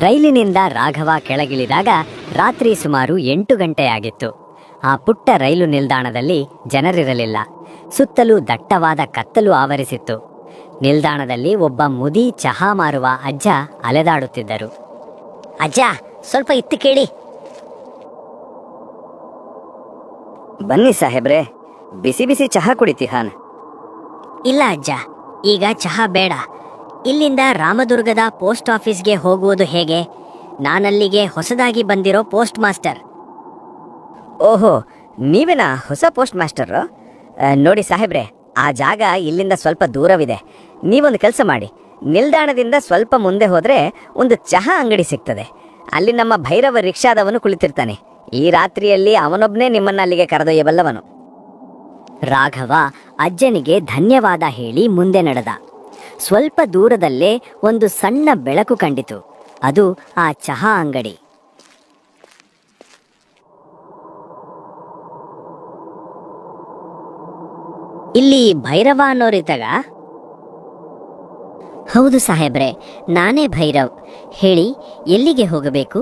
ರೈಲಿನಿಂದ ರಾಘವ ಕೆಳಗಿಳಿದಾಗ ರಾತ್ರಿ ಸುಮಾರು 8 ಗಂಟೆಯಾಗಿತ್ತು. ಆ ಪುಟ್ಟ ರೈಲು ನಿಲ್ದಾಣದಲ್ಲಿ ಜನರಿರಲಿಲ್ಲ. ಸುತ್ತಲೂ ದಟ್ಟವಾದ ಕತ್ತಲು ಆವರಿಸಿತ್ತು. ನಿಲ್ದಾಣದಲ್ಲಿ ಒಬ್ಬ ಮುದಿ ಚಹಾ ಮಾರುವ ಅಜ್ಜ ಅಲೆದಾಡುತ್ತಿದ್ದರು. ಅಜ್ಜ, ಸ್ವಲ್ಪ ಇತ್ತು ಕೇಳಿ. ಬನ್ನಿ ಸಾಹೇಬ್ರೆ, ಬಿಸಿ ಬಿಸಿ ಚಹಾ ಕುಡಿತೀಹಾನ್? ಇಲ್ಲ ಅಜ್ಜ, ಈಗ ಚಹಾ ಬೇಡ. ಇಲ್ಲಿಂದ ರಾಮದುರ್ಗದ ಪೋಸ್ಟ್ ಆಫೀಸ್ಗೆ ಹೋಗುವುದು ಹೇಗೆ? ನಾನಲ್ಲಿಗೆ ಹೊಸದಾಗಿ ಬಂದಿರೋ ಪೋಸ್ಟ್ ಮಾಸ್ಟರ್. ಓಹೋ, ನೀವೇನಾ ಹೊಸ ಪೋಸ್ಟ್ ಮಾಸ್ಟರ್? ನೋಡಿ ಸಾಹೇಬ್ರೆ, ಆ ಜಾಗ ಇಲ್ಲಿಂದ ಸ್ವಲ್ಪ ದೂರವಿದೆ. ನೀವೊಂದು ಕೆಲಸ ಮಾಡಿ, ನಿಲ್ದಾಣದಿಂದ ಸ್ವಲ್ಪ ಮುಂದೆ ಹೋದರೆ ಒಂದು ಚಹಾ ಅಂಗಡಿ ಸಿಗ್ತದೆ. ಅಲ್ಲಿ ನಮ್ಮ ಭೈರವ ರಿಕ್ಷಾದವನು ಕುಳಿತಿರ್ತಾನೆ. ಈ ರಾತ್ರಿಯಲ್ಲಿ ಅವನೊಬ್ಬನೇ ನಿಮ್ಮನ್ನು ಅಲ್ಲಿಗೆ ಕರೆದೊಯ್ಯಬಲ್ಲವನು. ರಾಘವ ಅಜ್ಜನಿಗೆ ಧನ್ಯವಾದ ಹೇಳಿ ಮುಂದೆ ನಡೆದ. ಸ್ವಲ್ಪ ದೂರದಲ್ಲೇ ಒಂದು ಸಣ್ಣ ಬೆಳಕು ಕಂಡಿತು. ಅದು ಆ ಚಹಾ ಅಂಗಡಿ. ಇಲ್ಲಿ ಭೈರವ ಅನ್ನೋರಿದ್ದಾಗ? ಹೌದು ಸಾಹೇಬ್ರೆ, ನಾನೇ ಭೈರವ್. ಹೇಳಿ, ಎಲ್ಲಿಗೆ ಹೋಗಬೇಕು?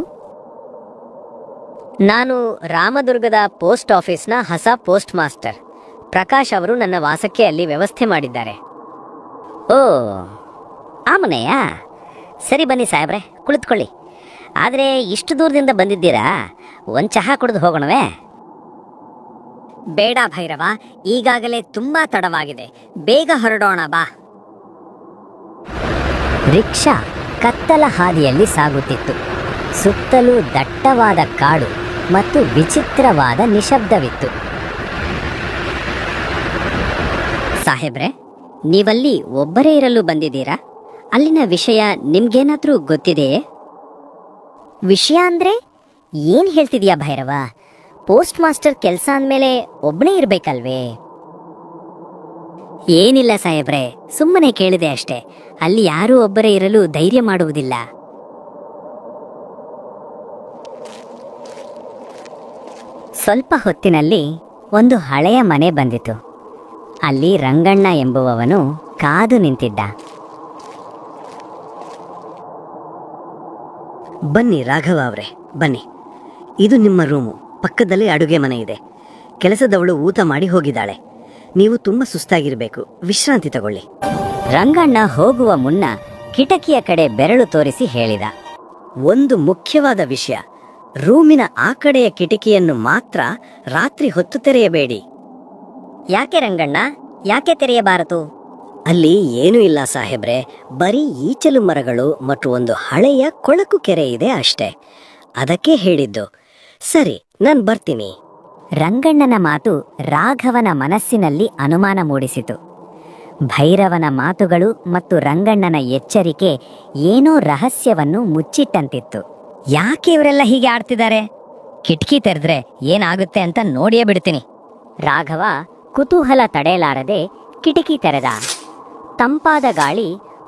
ನಾನು ರಾಮದುರ್ಗದ ಪೋಸ್ಟ್ ಆಫೀಸ್ನ ಹೊಸ ಪೋಸ್ಟ್ ಮಾಸ್ಟರ್. ಪ್ರಕಾಶ್ ಅವರು ನನ್ನ ವಾಸಕ್ಕೆ ಅಲ್ಲಿ ವ್ಯವಸ್ಥೆ ಮಾಡಿದ್ದಾರೆ. ಓ, ಆ ಮನೆಯಾ? ಸರಿ, ಬನ್ನಿ ಸಾಹೇಬ್ರೆ, ಕುಳಿತುಕೊಳ್ಳಿ. ಆದರೆ ಇಷ್ಟು ದೂರದಿಂದ ಬಂದಿದ್ದೀರಾ, ಒಂದು ಚಹಾ ಕುಡಿದು ಹೋಗೋಣವೇ? ಬೇಡ ಭೈರವ, ಈಗಾಗಲೇ ತುಂಬಾ ತಡವಾಗಿದೆ. ಬೇಗ ಹೊರಡೋಣ ಬಾ. ರಿಕ್ಷಾ ಕತ್ತಲ ಹಾದಿಯಲ್ಲಿ ಸಾಗುತ್ತಿತ್ತು. ಸುತ್ತಲೂ ದಟ್ಟವಾದ ಕಾಡು ಮತ್ತು ವಿಚಿತ್ರವಾದ ನಿಶಬ್ದವಿತ್ತು. ಸಾಹೇಬ್ರೆ, ನೀವಲ್ಲಿ ಒಬ್ಬರೇ ಇರಲು ಬಂದಿದ್ದೀರಾ? ಅಲ್ಲಿನ ವಿಷಯ ನಿಮ್ಗೇನಾದ್ರೂ ಗೊತ್ತಿದೆಯೇ? ವಿಷಯ ಅಂದ್ರೆ ಏನ್ ಹೇಳ್ತಿದ್ಯಾ ಭೈರವ? ಪೋಸ್ಟ್ ಮಾಸ್ಟರ್ ಕೆಲಸ ಅಂದಮೇಲೆ ಒಬ್ಬನೇ ಇರಬೇಕಲ್ವೇ? ಏನಿಲ್ಲ ಸಾಹೇಬ್ರೆ, ಸುಮ್ಮನೆ ಕೇಳಿದೆ ಅಷ್ಟೇ. ಅಲ್ಲಿ ಯಾರೂ ಒಬ್ಬರೇ ಇರಲು ಧೈರ್ಯ ಮಾಡುವುದಿಲ್ಲ. ಸ್ವಲ್ಪ ಹೊತ್ತಿನಲ್ಲಿ ಒಂದು ಹಳೆಯ ಮನೆ ಬಂದಿತು. ಅಲ್ಲಿ ರಂಗಣ್ಣ ಎಂಬುವವನು ಕಾದು ನಿಂತಿದ್ದ. ಬನ್ನಿ ರಾಘವ ಅವರೇ, ಬನ್ನಿ. ಇದು ನಿಮ್ಮ ರೂಮು. ಪಕ್ಕದಲ್ಲೇ ಅಡುಗೆ ಮನೆ ಇದೆ. ಕೆಲಸದವಳು ಊಟ ಮಾಡಿ ಹೋಗಿದ್ದಾಳೆ. ನೀವು ತುಂಬ ಸುಸ್ತಾಗಿರಬೇಕು, ವಿಶ್ರಾಂತಿ ತಗೊಳ್ಳಿ. ರಂಗಣ್ಣ ಹೋಗುವ ಮುನ್ನ ಕಿಟಕಿಯ ಕಡೆ ಬೆರಳು ತೋರಿಸಿ ಹೇಳಿದ. ಒಂದು ಮುಖ್ಯವಾದ ವಿಷಯ, ರೂಮಿನ ಆ ಕಡೆಯ ಕಿಟಕಿಯನ್ನು ಮಾತ್ರ ರಾತ್ರಿ ಹೊತ್ತು ತೆರೆಯಬೇಡಿ. ಯಾಕೆ ರಂಗಣ್ಣ, ಯಾಕೆ ತೆರೆಯಬಾರದು? ಅಲ್ಲಿ ಏನೂ ಇಲ್ಲ ಸಾಹೇಬ್ರೆ, ಬರೀ ಈಚಲು ಮರಗಳು ಮತ್ತು ಒಂದು ಹಳೆಯ ಕೊಳಕು ಕೆರೆ ಇದೆ ಅಷ್ಟೇ. ಅದಕ್ಕೆ ಹೇಳಿದ್ದು. ಸರಿ, ನಾನು ಬರ್ತೀನಿ. ರಂಗಣ್ಣನ ಮಾತು ರಾಘವನ ಮನಸ್ಸಿನಲ್ಲಿ ಅನುಮಾನ ಮೂಡಿಸಿತು. ಭೈರವನ ಮಾತುಗಳು ಮತ್ತು ರಂಗಣ್ಣನ ಎಚ್ಚರಿಕೆ ಏನೋ ರಹಸ್ಯವನ್ನು ಮುಚ್ಚಿಟ್ಟಂತಿತ್ತು. ಯಾಕೆ ಇವರೆಲ್ಲ ಹೀಗೆ ಆಡ್ತಿದ್ದಾರೆ? ಕಿಟಕಿ ತೆರೆದ್ರೆ ಏನಾಗುತ್ತೆ ಅಂತ ನೋಡಿಯೇ ಬಿಡ್ತೀನಿ. ರಾಘವ ಕುತೂಹಲ ತಡೆಯಲಾರದೆ ಕಿಟಕಿ ತೆರೆದ. ತಂಪಾದ ಗಾಳಿ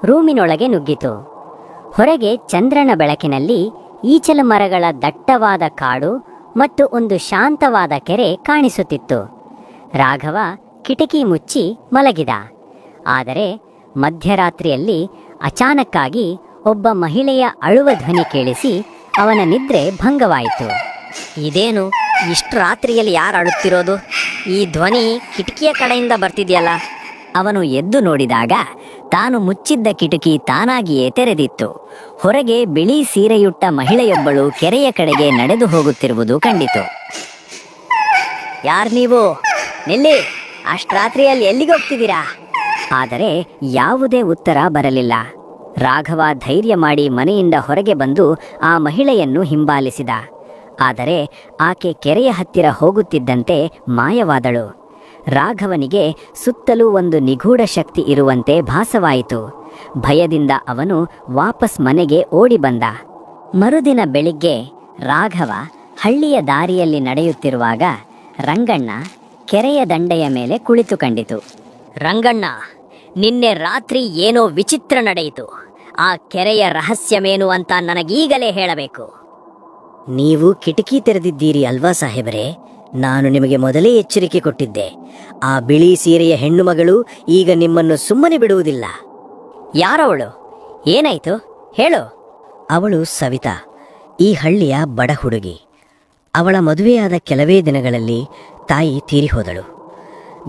ರೂಮಿನೊಳಗೆ ನುಗ್ಗಿತು. ಹೊರಗೆ ಚಂದ್ರನ ಬೆಳಕಿನಲ್ಲಿ ಈಚಲು ಮರಗಳ ದಟ್ಟವಾದ ಕಾಡು ಮತ್ತು ಒಂದು ಶಾಂತವಾದ ಕೆರೆ ಕಾಣಿಸುತ್ತಿತ್ತು. ರಾಘವ ಕಿಟಕಿ ಮುಚ್ಚಿ ಮಲಗಿದ. ಆದರೆ ಮಧ್ಯರಾತ್ರಿಯಲ್ಲಿ ಅಚಾನಕ್ಕಾಗಿ ಒಬ್ಬ ಮಹಿಳೆಯ ಅಳುವ ಧ್ವನಿ ಕೇಳಿಸಿ ಅವನ ನಿದ್ರೆ ಭಂಗವಾಯಿತು. ಇದೇನು, ಇಷ್ಟು ರಾತ್ರಿಯಲ್ಲಿ ಯಾರು ಅಳುತ್ತಿರೋದು? ಈ ಧ್ವನಿ ಕಿಟಕಿಯ ಕಡೆಯಿಂದ ಬರ್ತಿದೆಯಲ್ಲ. ಅವನು ಎದ್ದು ನೋಡಿದಾಗ ತಾನು ಮುಚ್ಚಿದ್ದ ಕಿಟಕಿ ತಾನಾಗಿಯೇ ತೆರೆದಿತ್ತು. ಹೊರಗೆ ಬಿಳಿ ಸೀರೆಯುಟ್ಟ ಮಹಿಳೆಯೊಬ್ಬಳು ಕೆರೆಯ ಕಡೆಗೆ ನಡೆದು ಹೋಗುತ್ತಿರುವುದು ಕಂಡಿತು. ಯಾರ್ ನೀವು? ನಿಲ್ಲಿ, ಅಷ್ಟ್ರಾತ್ರಿಯಲ್ಲಿ ಎಲ್ಲಿಗೆ ಹೋಗ್ತಿದ್ದೀರಾ? ಆದರೆ ಯಾವುದೇ ಉತ್ತರ ಬರಲಿಲ್ಲ. ರಾಘವ ಧೈರ್ಯ ಮಾಡಿ ಮನೆಯಿಂದ ಹೊರಗೆ ಬಂದು ಆ ಮಹಿಳೆಯನ್ನು ಹಿಂಬಾಲಿಸಿದ. ಆದರೆ ಆಕೆ ಕೆರೆಯ ಹತ್ತಿರ ಹೋಗುತ್ತಿದ್ದಂತೆ ಮಾಯವಾದಳು. ರಾಘವನಿಗೆ ಸುತ್ತಲೂ ಒಂದು ನಿಗೂಢ ಶಕ್ತಿ ಇರುವಂತೆ ಭಾಸವಾಯಿತು. ಭಯದಿಂದ ಅವನು ವಾಪಸ್ ಮನೆಗೆ ಓಡಿ ಬಂದ. ಮರುದಿನ ಬೆಳಿಗ್ಗೆ ರಾಘವ ಹಳ್ಳಿಯ ದಾರಿಯಲ್ಲಿ ನಡೆಯುತ್ತಿರುವಾಗ ರಂಗಣ್ಣ ಕೆರೆಯ ದಂಡೆಯ ಮೇಲೆ ಕುಳಿತು ಕಂಡಿತು. ರಂಗಣ್ಣ, ನಿನ್ನೆ ರಾತ್ರಿ ಏನೋ ವಿಚಿತ್ರ ನಡೆಯಿತು. ಆ ಕೆರೆಯ ರಹಸ್ಯವೇನು ಅಂತ ನನಗೀಗಲೇ ಹೇಳಬೇಕು. ನೀವು ಕಿಟಕಿ ತೆರೆದಿದ್ದೀರಿ ಅಲ್ವಾ ಸಾಹೇಬರೇ? ನಾನು ನಿಮಗೆ ಮೊದಲೇ ಎಚ್ಚರಿಕೆ ಕೊಟ್ಟಿದ್ದೆ. ಆ ಬಿಳಿ ಸೀರೆಯ ಹೆಣ್ಣು ಮಗಳು ಈಗ ನಿಮ್ಮನ್ನು ಸುಮ್ಮನೆ ಬಿಡುವುದಿಲ್ಲ. ಯಾರವಳು? ಏನಾಯ್ತು ಹೇಳು? ಅವಳು ಸವಿತಾ, ಈ ಹಳ್ಳಿಯ ಬಡ ಹುಡುಗಿ. ಅವಳ ಮದುವೆಯಾದ ಕೆಲವೇ ದಿನಗಳಲ್ಲಿ ತಾಯಿ ತೀರಿಹೋದಳು.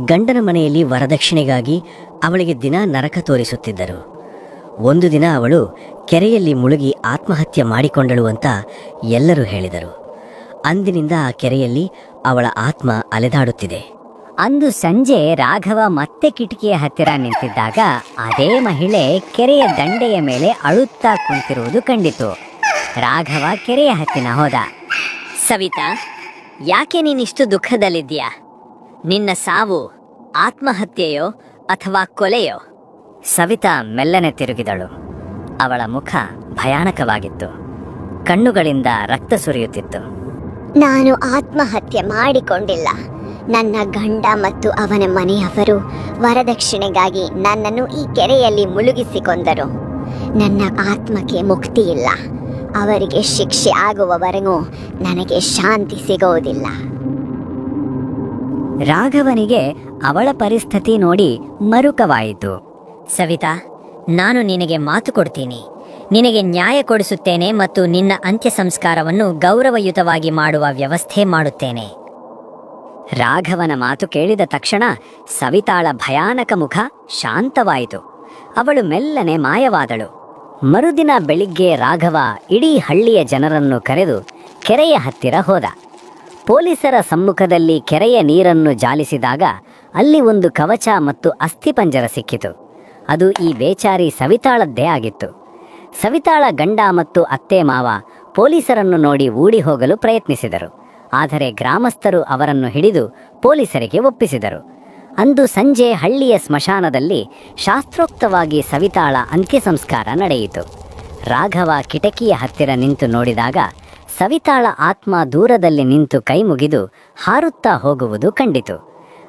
ಗಂಡನ ಮನೆಯಲ್ಲಿ ವರದಕ್ಷಿಣೆಗಾಗಿ ಅವಳಿಗೆ ದಿನ ನರಕ ತೋರಿಸುತ್ತಿದ್ದರು. ಒಂದು ದಿನ ಅವಳು ಕೆರೆಯಲ್ಲಿ ಮುಳುಗಿ ಆತ್ಮಹತ್ಯೆ ಮಾಡಿಕೊಂಡಳು ಅಂತ ಎಲ್ಲರೂ ಹೇಳಿದರು. ಅಂದಿನಿಂದ ಆ ಕೆರೆಯಲ್ಲಿ ಅವಳ ಆತ್ಮ ಅಲೆದಾಡುತ್ತಿದೆ. ಅಂದು ಸಂಜೆ ರಾಘವ ಮತ್ತೆ ಕಿಟಕಿಯ ಹತ್ತಿರ ನಿಂತಿದ್ದಾಗ ಅದೇ ಮಹಿಳೆ ಕೆರೆಯ ದಂಡೆಯ ಮೇಲೆ ಅಳುತ್ತಾ ಕುಂತಿರುವುದು ಕಂಡಿತು. ರಾಘವ ಕೆರೆಯ ಹತ್ತಿರ ಹೋದ. ಸವಿತಾ, ಯಾಕೆ ನೀನಿಷ್ಟು ದುಃಖದಲ್ಲಿದ್ದೀಯಾ? ನಿನ್ನ ಸಾವು ಆತ್ಮಹತ್ಯೆಯೋ ಅಥವಾ ಕೊಲೆಯೋ? ಸವಿತಾ ಮೆಲ್ಲನೆ ತಿರುಗಿದಳು. ಅವಳ ಮುಖ ಭಯಾನಕವಾಗಿತ್ತು. ಕಣ್ಣುಗಳಿಂದ ರಕ್ತ ಸುರಿಯುತ್ತಿತ್ತು. ನಾನು ಆತ್ಮಹತ್ಯೆ ಮಾಡಿಕೊಂಡಿಲ್ಲ. ನನ್ನ ಗಂಡ ಮತ್ತು ಅವನ ಮನೆಯವರು ವರದಕ್ಷಿಣೆಗಾಗಿ ನನ್ನನ್ನು ಈ ಕೆರೆಯಲ್ಲಿ ಮುಳುಗಿಸಿಕೊಂಡರು. ನನ್ನ ಆತ್ಮಕ್ಕೆ ಮುಕ್ತಿ ಇಲ್ಲ. ಅವರಿಗೆ ಶಿಕ್ಷೆ ಆಗುವವರೆಗೂ ನನಗೆ ಶಾಂತಿ ಸಿಗುವುದಿಲ್ಲ. ರಾಘವನಿಗೆ ಅವಳ ಪರಿಸ್ಥಿತಿ ನೋಡಿ ಮರುಕವಾಯಿತು. ಸವಿತಾ, ನಾನು ನಿನಗೆ ಮಾತು ಕೊಡ್ತೀನಿ. ನಿನಗೆ ನ್ಯಾಯ ಕೊಡಿಸುತ್ತೇನೆ ಮತ್ತು ನಿನ್ನ ಅಂತ್ಯ ಸಂಸ್ಕಾರವನ್ನು ಗೌರವಯುತವಾಗಿ ಮಾಡುವ ವ್ಯವಸ್ಥೆ ಮಾಡುತ್ತೇನೆ. ರಾಘವನ ಮಾತು ಕೇಳಿದ ತಕ್ಷಣ ಸವಿತಾಳ ಭಯಾನಕ ಮುಖ ಶಾಂತವಾಯಿತು. ಅವಳು ಮೆಲ್ಲನೆ ಮಾಯವಾದಳು. ಮರುದಿನ ಬೆಳಿಗ್ಗೆ ರಾಘವ ಇಡೀ ಹಳ್ಳಿಯ ಜನರನ್ನು ಕರೆದು ಕೆರೆಯ ಹತ್ತಿರ ಹೋದ. ಪೊಲೀಸರ ಸಮ್ಮುಖದಲ್ಲಿ ಕೆರೆಯ ನೀರನ್ನು ಜಾಲಿಸಿದಾಗ ಅಲ್ಲಿ ಒಂದು ಕವಚ ಮತ್ತು ಅಸ್ಥಿಪಂಜರ ಸಿಕ್ಕಿತು. ಅದು ಈ ಬೇಚಾರಿ ಸವಿತಾಳದ್ದೇ ಆಗಿತ್ತು. ಸವಿತಾಳ ಗಂಡ ಮತ್ತು ಅತ್ತೆ ಮಾವ ಪೊಲೀಸರನ್ನು ನೋಡಿ ಓಡಿ ಹೋಗಲು ಪ್ರಯತ್ನಿಸಿದರು. ಆದರೆ ಗ್ರಾಮಸ್ಥರು ಅವರನ್ನು ಹಿಡಿದು ಪೊಲೀಸರಿಗೆ ಒಪ್ಪಿಸಿದರು. ಅಂದು ಸಂಜೆ ಹಳ್ಳಿಯ ಸ್ಮಶಾನದಲ್ಲಿ ಶಾಸ್ತ್ರೋಕ್ತವಾಗಿ ಸವಿತಾಳ ಅಂತ್ಯ ಸಂಸ್ಕಾರ ನಡೆಯಿತು. ರಾಘವ ಕಿಟಕಿಯ ಹತ್ತಿರ ನಿಂತು ನೋಡಿದಾಗ ಸವಿತಾಳ ಆತ್ಮ ದೂರದಲ್ಲಿ ನಿಂತು ಕೈ ಮುಗಿದು ಹಾರುತ್ತಾ ಹೋಗುವುದು ಕಂಡಿತು.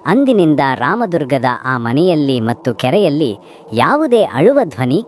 ಅಂದಿನಿಂದ ರಾಮದುರ್ಗದ ಆ ಮನೆಯಲ್ಲಿ ಮತ್ತು ಕೆರೆಯಲ್ಲಿ ಯಾವುದೇ ಅಳುವ ಧ್ವನಿ